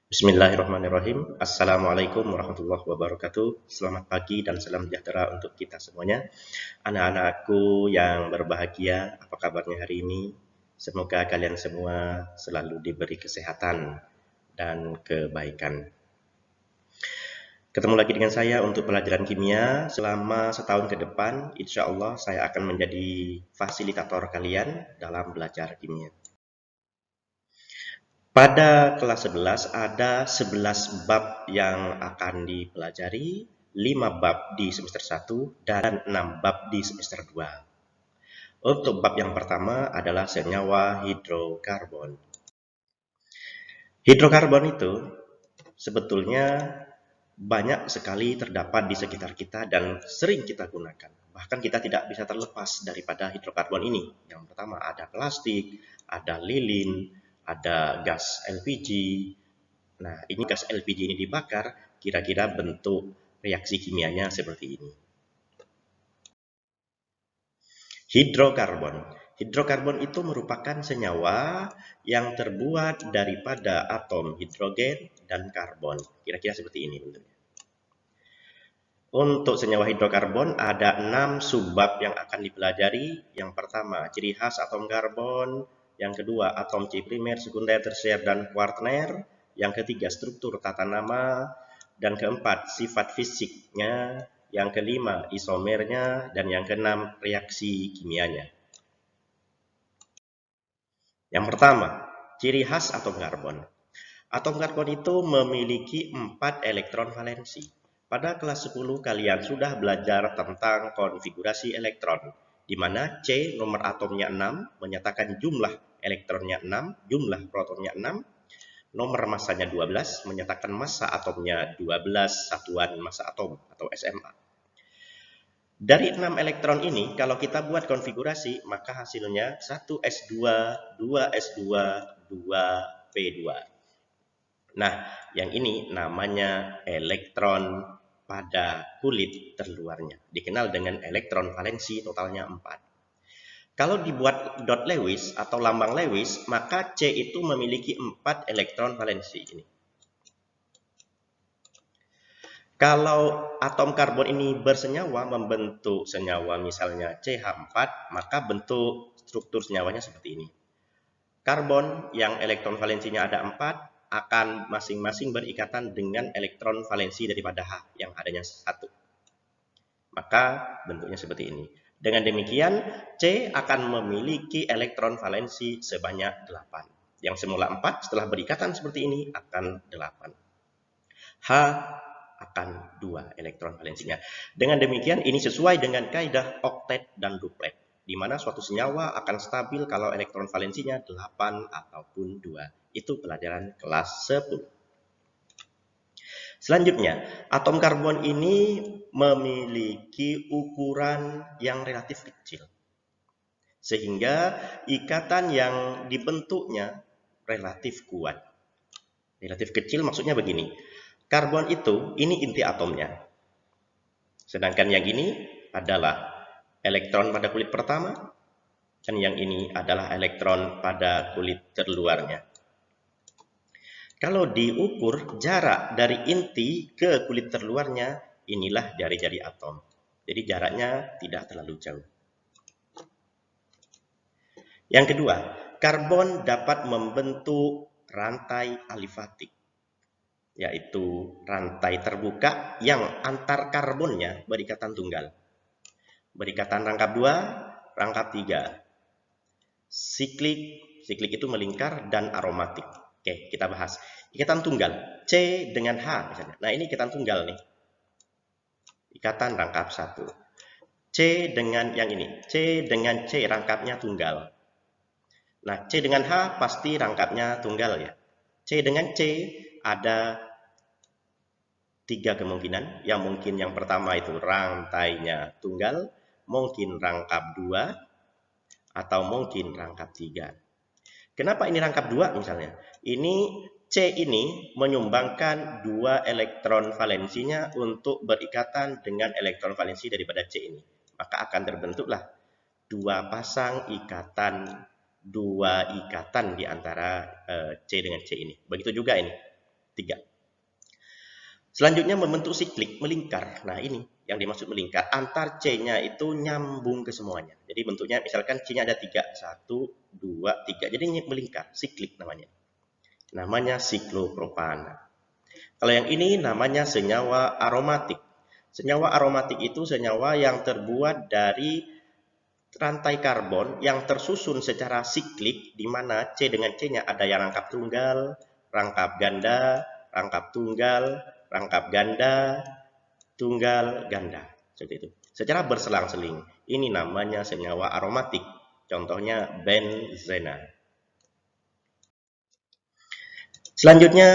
Bismillahirrahmanirrahim. Assalamualaikum warahmatullahi wabarakatuh. Selamat pagi dan salam sejahtera untuk kita semuanya. Anak-anakku yang berbahagia, apa kabarnya hari ini? Semoga kalian semua selalu diberi kesehatan dan kebaikan. Ketemu lagi dengan saya untuk pelajaran kimia. Selama setahun ke depan, insya Allah saya akan menjadi fasilitator kalian dalam belajar kimia. Pada kelas 11 ada 11 bab yang akan dipelajari, 5 bab di semester 1 dan 6 bab di semester 2. Untuk bab yang pertama adalah senyawa hidrokarbon. Hidrokarbon itu sebetulnya banyak sekali terdapat di sekitar kita dan sering kita gunakan. Bahkan kita tidak bisa terlepas daripada hidrokarbon ini. Yang pertama ada plastik, ada lilin, ada gas LPG. Nah, ini gas LPG ini dibakar, kira-kira bentuk reaksi kimianya seperti ini. Hidrokarbon. Hidrokarbon itu merupakan senyawa yang terbuat daripada atom hidrogen dan karbon. Kira-kira seperti ini bentuknya. Untuk senyawa hidrokarbon ada 6 subbab yang akan dipelajari. Yang pertama, ciri khas atom karbon. Yang kedua, atom C primer, sekunder, tersier, dan kuartner. Yang ketiga, struktur tata nama. Dan keempat, sifat fisiknya. Yang kelima, isomernya. Dan yang keenam, reaksi kimianya. Yang pertama, ciri khas atom karbon. Atom karbon itu memiliki 4 elektron valensi. Pada kelas 10 kalian sudah belajar tentang konfigurasi elektron, di mana C nomor atomnya 6 menyatakan jumlah elektronnya 6, jumlah protonnya 6, nomor masanya 12 menyatakan massa atomnya 12 satuan massa atom atau SMA. Dari 6 elektron ini, kalau kita buat konfigurasi, maka hasilnya 1s2, 2s2, 2p2. Nah, yang ini namanya elektron pada kulit terluarnya. Dikenal dengan elektron valensi totalnya 4. Kalau dibuat dot Lewis atau lambang Lewis, maka C itu memiliki 4 elektron valensi ini. Kalau atom karbon ini bersenyawa membentuk senyawa misalnya CH4, maka bentuk struktur senyawanya seperti ini. Karbon yang elektron valensinya ada 4 akan masing-masing berikatan dengan elektron valensi daripada H yang adanya 1. Maka bentuknya seperti ini. Dengan demikian, C akan memiliki elektron valensi sebanyak 8. Yang semula 4 setelah berikatan seperti ini akan 8. H akan 2 elektron valensinya. Dengan demikian, ini sesuai dengan kaidah oktet dan duplet, di mana suatu senyawa akan stabil kalau elektron valensinya 8 ataupun 2. Itu pelajaran kelas 10. Selanjutnya, atom karbon ini memiliki ukuran yang relatif kecil. Sehingga ikatan yang dibentuknya relatif kuat. Relatif kecil maksudnya begini. Karbon itu, ini inti atomnya. Sedangkan yang ini adalah elektron pada kulit pertama, dan yang ini adalah elektron pada kulit terluarnya. Kalau diukur jarak dari inti ke kulit terluarnya, inilah jari-jari atom. Jadi jaraknya tidak terlalu jauh. Yang kedua, karbon dapat membentuk rantai alifatik, yaitu rantai terbuka yang antar karbonnya berikatan tunggal. Berikatan rangkap 2, rangkap 3. Siklik itu melingkar dan aromatik. Oke, kita bahas. Ikatan tunggal, C dengan H misalnya. Nah, ini ikatan tunggal nih. Ikatan rangkap 1. C dengan yang ini, C dengan C rangkapnya tunggal. Nah, C dengan H pasti rangkapnya tunggal ya. C dengan C ada 3 kemungkinan. Yang mungkin yang pertama itu rantainya tunggal, mungkin rangkap 2, atau mungkin rangkap 3. Kenapa ini rangkap 2 misalnya? Ini C ini menyumbangkan 2 elektron valensinya untuk berikatan dengan elektron valensi daripada C ini. Maka akan terbentuklah 2 pasang ikatan, 2 ikatan di antara C dengan C ini. Begitu juga ini. 3. Selanjutnya membentuk siklik melingkar. Nah, ini yang dimaksud melingkar. Antar C-nya itu nyambung ke semuanya. Jadi bentuknya misalkan C-nya ada 3. 1, 2, 3. Jadi ini melingkar, siklik namanya. Namanya siklopropana. Kalau yang ini namanya senyawa aromatik. Senyawa aromatik itu senyawa yang terbuat dari rantai karbon yang tersusun secara siklik, di mana C dengan C-nya ada yang rangkap tunggal, rangkap ganda, rangkap tunggal, rangkap ganda, tunggal, ganda. Seperti itu. Secara berselang-seling. Ini namanya senyawa aromatik. Contohnya benzena. Selanjutnya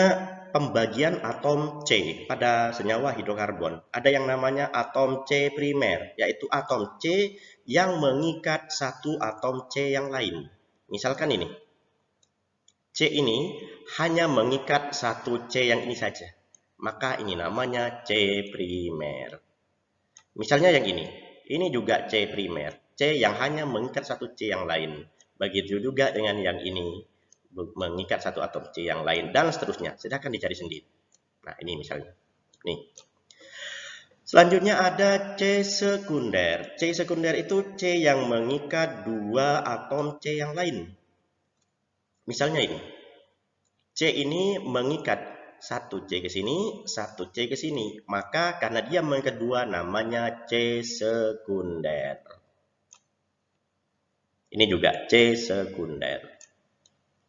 pembagian atom C pada senyawa hidrokarbon. Ada yang namanya atom C primer, yaitu atom C yang mengikat satu atom C yang lain. Misalkan ini. C ini hanya mengikat satu C yang ini saja. Maka ini namanya C primer. Misalnya yang ini juga C primer. C yang hanya mengikat satu C yang lain. Begitu juga dengan yang ini, mengikat satu atom C yang lain, dan seterusnya. Silahkan dicari sendiri. Nah, ini misalnya. Nih. Selanjutnya ada C sekunder. C sekunder itu C yang mengikat dua atom C yang lain. Misalnya ini. C ini mengikat satu C ke sini, satu C ke sini. Maka karena dia mengikat dua, namanya C sekunder. Ini juga C sekunder.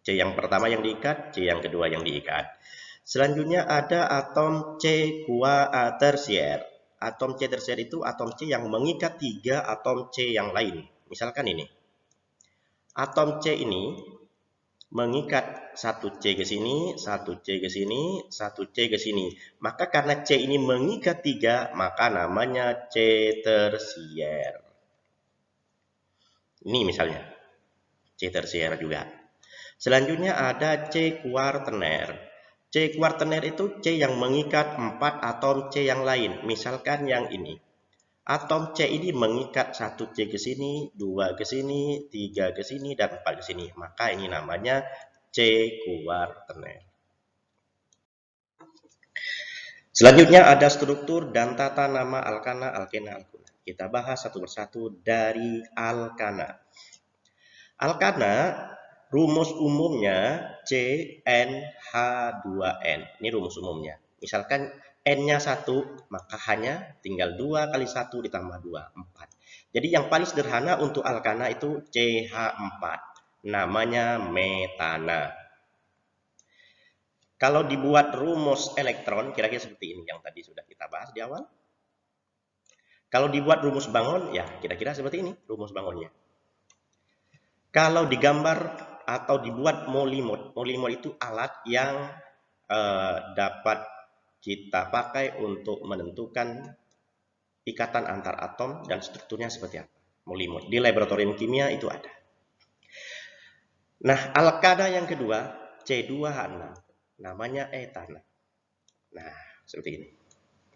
C yang pertama yang diikat, C yang kedua yang diikat. Selanjutnya ada atom C kuatersier. Atom C tersier itu atom C yang mengikat tiga atom C yang lain. Misalkan ini. Atom C ini mengikat satu C ke sini, satu C ke sini, satu C ke sini. Maka karena C ini mengikat tiga, maka namanya C tersier. Ini misalnya. C tersier juga. Selanjutnya ada C kuartener. C kuartener itu C yang mengikat 4 atom C yang lain. Misalkan yang ini. Atom C ini mengikat 1 C ke sini, 2 ke sini, 3 ke sini, dan 4 ke sini. Maka ini namanya C kuartener. Selanjutnya ada struktur dan tata nama alkana, alkena, alkuna. Kita bahas satu persatu dari alkana. Alkana, rumus umumnya CnH2n. Ini rumus umumnya. Misalkan N-nya 1, maka hanya tinggal 2 kali 1 ditambah 2, 4. Jadi yang paling sederhana untuk alkana itu CH4. Namanya metana. Kalau dibuat rumus elektron, kira-kira seperti ini yang tadi sudah kita bahas di awal. Kalau dibuat rumus bangun, ya kira-kira seperti ini rumus bangunnya. Kalau digambar atau dibuat molimod, molimod itu alat yang dapat kita pakai untuk menentukan ikatan antar atom dan strukturnya seperti apa. Molimod di laboratorium kimia itu ada. Nah, alkana yang kedua C2H6, namanya etana. Nah, seperti ini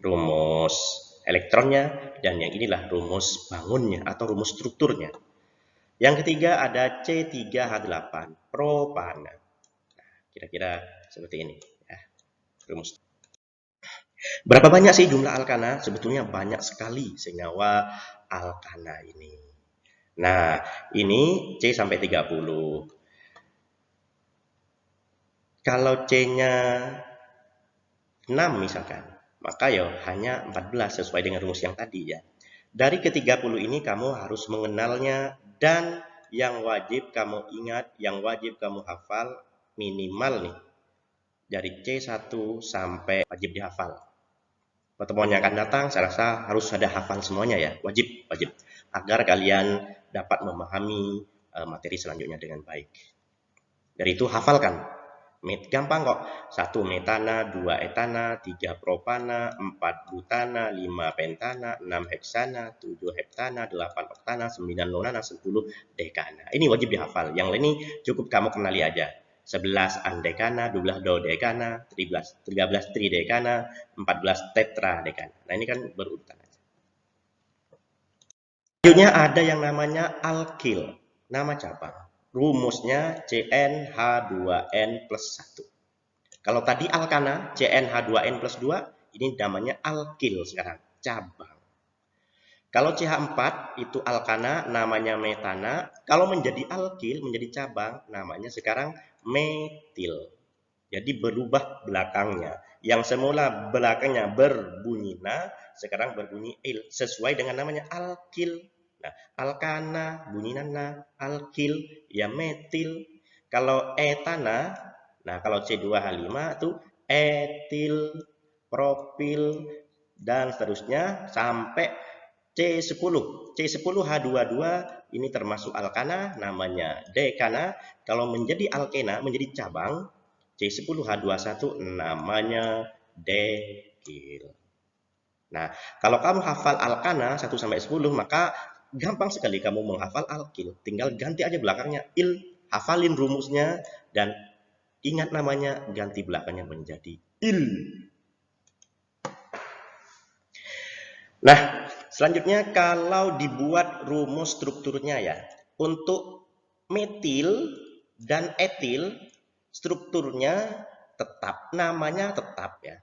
rumus elektronnya, dan yang inilah rumus bangunnya atau rumus strukturnya. Yang ketiga ada C3H8, propana. Nah, kira-kira seperti ini ya, rumus. Berapa banyak sih jumlah alkana? Sebetulnya banyak sekali senyawa alkana ini. Nah, ini C sampai 30. Kalau C-nya 6 misalkan, maka ya hanya 14 sesuai dengan rumus yang tadi ya. Dari ke-30 ini kamu harus mengenalnya, dan yang wajib kamu ingat, yang wajib kamu hafal minimal nih dari C1 sampai wajib dihafal. Pertemuan yang akan datang saya rasa harus ada hafal semuanya ya, wajib agar kalian dapat memahami materi selanjutnya dengan baik. Dari itu hafalkan. Gampang kok. 1 metana, 2 etana, 3 propana, 4 butana, 5 pentana, 6 heksana, 7 heptana, 8 oktana, 9 nonana, 10 dekana. Ini wajib dihafal. Yang lain ini cukup kamu kenali aja. 11 andekana, 12 dodekana, 13 tridekana, 14 tetradekana. Nah, ini kan berurutan aja. Selanjutnya ada yang namanya alkil, nama cabang. Rumusnya CnH2n plus 1. Kalau tadi alkana, CnH2n plus 2, ini namanya alkil sekarang, cabang. Kalau CH4 itu alkana, namanya metana. Kalau menjadi alkil, menjadi cabang, namanya sekarang metil. Jadi berubah belakangnya. Yang semula belakangnya berbunyi na, sekarang berbunyi il. Sesuai dengan namanya alkil. Nah, alkana, bunyi na, alkil, ya metil. Kalau etana, nah kalau C2H5 itu etil, propil, dan seterusnya sampai C10. C10H22 ini termasuk alkana, namanya dekana. Kalau menjadi alkena, menjadi cabang, C10H21 namanya dekil. Nah, kalau kamu hafal alkana 1 sampai 10, maka gampang sekali kamu menghafal alkil. Tinggal ganti aja belakangnya il, hafalin rumusnya, dan ingat namanya, ganti belakangnya menjadi il. Nah, selanjutnya kalau dibuat rumus strukturnya ya, untuk metil dan etil strukturnya tetap, namanya tetap ya.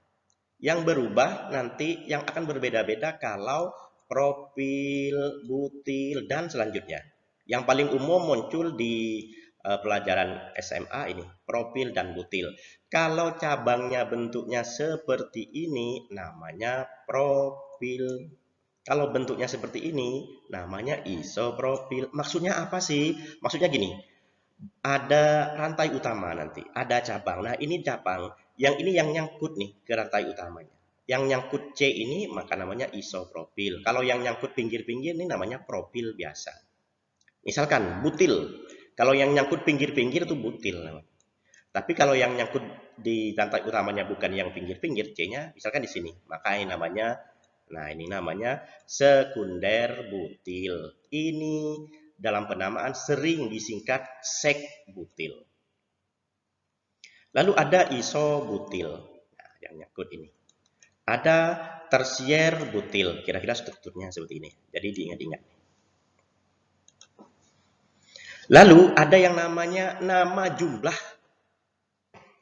Yang berubah nanti yang akan berbeda-beda kalau propil, butil, dan selanjutnya. Yang paling umum muncul di pelajaran SMA ini, propil dan butil. Kalau cabangnya bentuknya seperti ini, namanya propil. Kalau bentuknya seperti ini, namanya isopropil. Maksudnya apa sih? Maksudnya gini, ada rantai utama nanti, ada cabang. Nah, ini cabang. Yang ini yang nyangkut nih ke rantai utamanya. Yang nyangkut C ini maka namanya isopropil. Kalau yang nyangkut pinggir-pinggir ini namanya propil biasa. Misalkan butil. Kalau yang nyangkut pinggir-pinggir itu butil namanya. Tapi kalau yang nyangkut di rantai utamanya bukan yang pinggir-pinggir, C-nya misalkan di sini, maka ini namanya sekunder butil. Ini dalam penamaan sering disingkat sek butil. Lalu ada isobutil. Nah, yang nyangkut ini. Ada tersier butil. Kira-kira strukturnya seperti ini. Jadi diingat-ingat. Lalu ada yang namanya nama jumlah.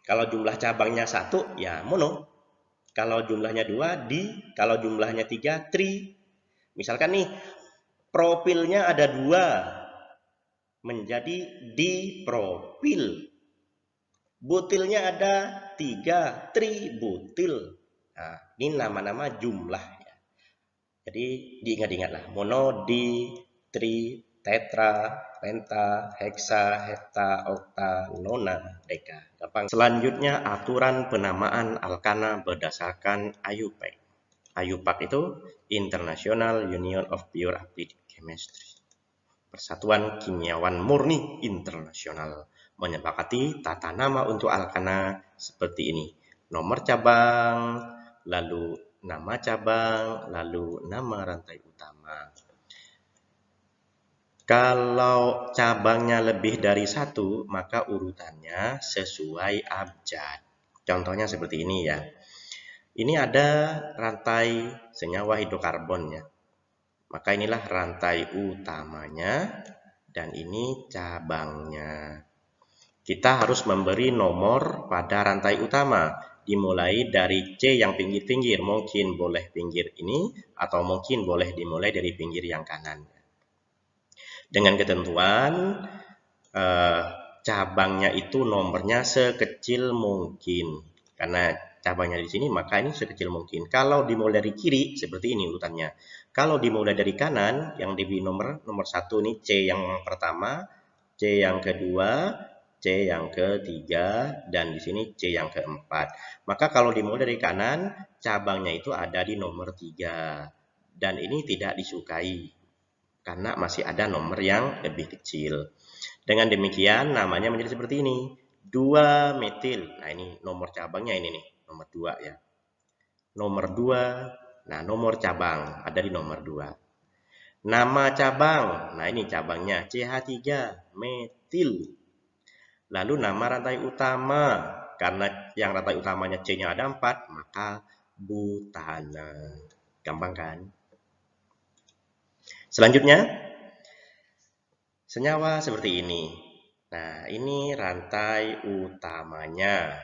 Kalau jumlah cabangnya 1, ya mono. Kalau jumlahnya 2, di. Kalau jumlahnya 3, tri. Misalkan nih, propilnya ada 2. Menjadi dipropil. Butilnya ada 3, tributil. Nah, ini nama-nama jumlah. Jadi diingat-ingatlah. Mono, di, tri, tetra, penta, heksa, hepta, okta, nona, deka. Gampang. Selanjutnya aturan penamaan alkana berdasarkan IUPAC. IUPAC itu International Union of Pure Applied Chemistry. Persatuan Kimiawan Murni Internasional menyepakati tata nama untuk alkana seperti ini. Nomor cabang, lalu nama cabang, lalu nama rantai utama. Kalau cabangnya lebih dari 1, maka urutannya sesuai abjad. Contohnya seperti ini ya. Ini ada rantai senyawa hidrokarbon ya. Maka inilah rantai utamanya dan ini cabangnya. Kita harus memberi nomor pada rantai utama. Dimulai dari C yang pinggir-pinggir. Mungkin boleh pinggir ini atau mungkin boleh dimulai dari pinggir yang kanan. Dengan ketentuan cabangnya itu nomornya sekecil mungkin. Karena cabangnya di sini maka ini sekecil mungkin. Kalau dimulai dari kiri seperti ini urutannya. Kalau dimulai dari kanan yang diberi nomor 1 nih C yang pertama, C yang kedua, C yang ketiga, dan di sini C yang keempat. Maka kalau dimulai dari kanan, cabangnya itu ada di nomor 3. Dan ini tidak disukai, karena masih ada nomor yang lebih kecil. Dengan demikian, namanya menjadi seperti ini. 2 metil. Nah, ini nomor cabangnya ini nih, nomor 2 ya. Nomor 2, nah nomor cabang ada di nomor 2. Nama cabang, nah ini cabangnya CH3, metil. Lalu nama rantai utama, karena yang rantai utamanya C-nya ada 4, maka butana. Gampang kan? Selanjutnya, senyawa seperti ini. Nah, ini rantai utamanya.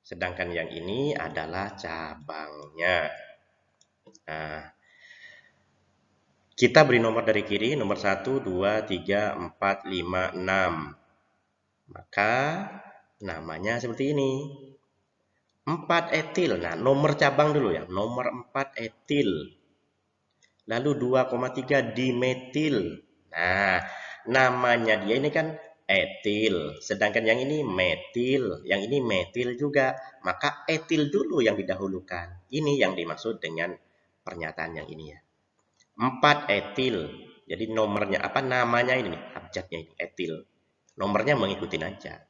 Sedangkan yang ini adalah cabangnya. Nah, kita beri nomor dari kiri, nomor 1, 2, 3, 4, 5, 6. Maka namanya seperti ini. 4 etil. Nah, nomor cabang dulu ya. Nomor 4 etil. Lalu 2,3 dimetil. Nah, namanya dia ini kan etil. Sedangkan yang ini metil. Yang ini metil juga. Maka etil dulu yang didahulukan. Ini yang dimaksud dengan pernyataan yang ini ya. 4 etil. Jadi nomornya apa namanya ini nih, abjadnya ini etil. Nomornya mengikuti aja.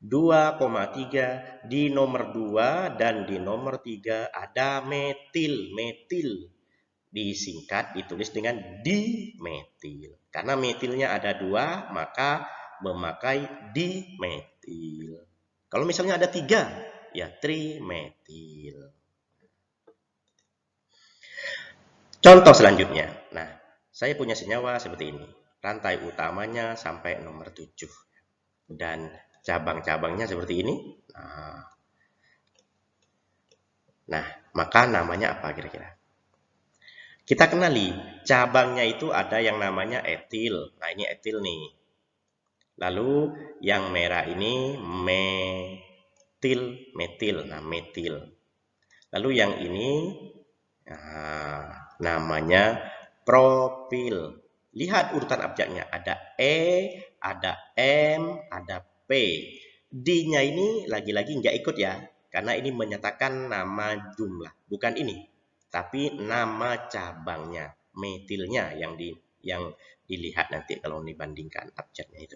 2,3 di nomor 2 dan di nomor 3 ada metil. Metil disingkat ditulis dengan dimetil. Karena metilnya ada 2, maka memakai dimetil. Kalau misalnya ada 3, ya trimetil. Contoh selanjutnya. Nah, saya punya senyawa seperti ini. Rantai utamanya sampai nomor 7. Dan cabang-cabangnya seperti ini. Nah, maka namanya apa kira-kira? Kita kenali, cabangnya itu ada yang namanya etil. Nah, ini etil nih. Lalu yang merah ini metil. Nah, metil. Lalu yang ini namanya propil. Lihat urutan abjadnya. Ada E, ada M, ada P. D-nya ini lagi-lagi nggak ikut ya. Karena ini menyatakan nama jumlah. Bukan ini. Tapi nama cabangnya. Metilnya yang dilihat nanti kalau dibandingkan abjadnya itu.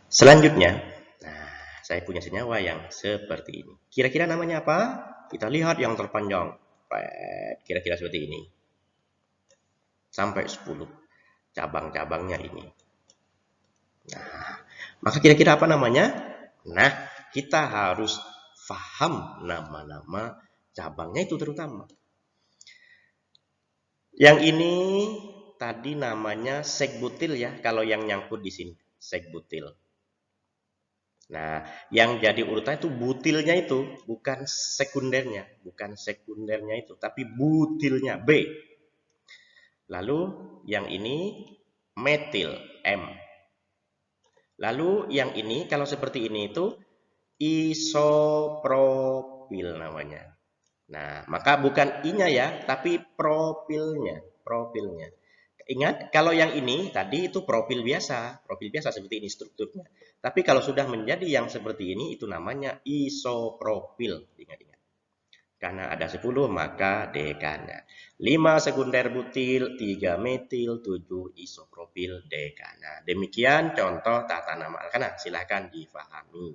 Selanjutnya, nah, saya punya senyawa yang seperti ini. Kira-kira namanya apa? Kita lihat yang terpanjang. Kira-kira seperti ini. Sampai 10 cabang-cabangnya ini. Nah, maka kira-kira apa namanya? Nah, kita harus paham nama-nama cabangnya itu terutama. Yang ini tadi namanya sekbutil ya, kalau yang nyangkut di sini, sekbutil. Nah, yang jadi urutan itu butilnya itu, bukan sekundernya itu, tapi butilnya B. Lalu yang ini metil M. Lalu yang ini kalau seperti ini itu isopropil namanya. Nah, maka bukan I-nya ya, tapi propilnya. Ingat, kalau yang ini tadi itu profil biasa seperti ini strukturnya. Tapi kalau sudah menjadi yang seperti ini, itu namanya isopropil. Ingat-ingat. Karena ada 10, maka dekana. 5 sekunder butil, 3 metil, 7 isopropil dekana. Demikian contoh tata nama alkana. Silahkan difahami.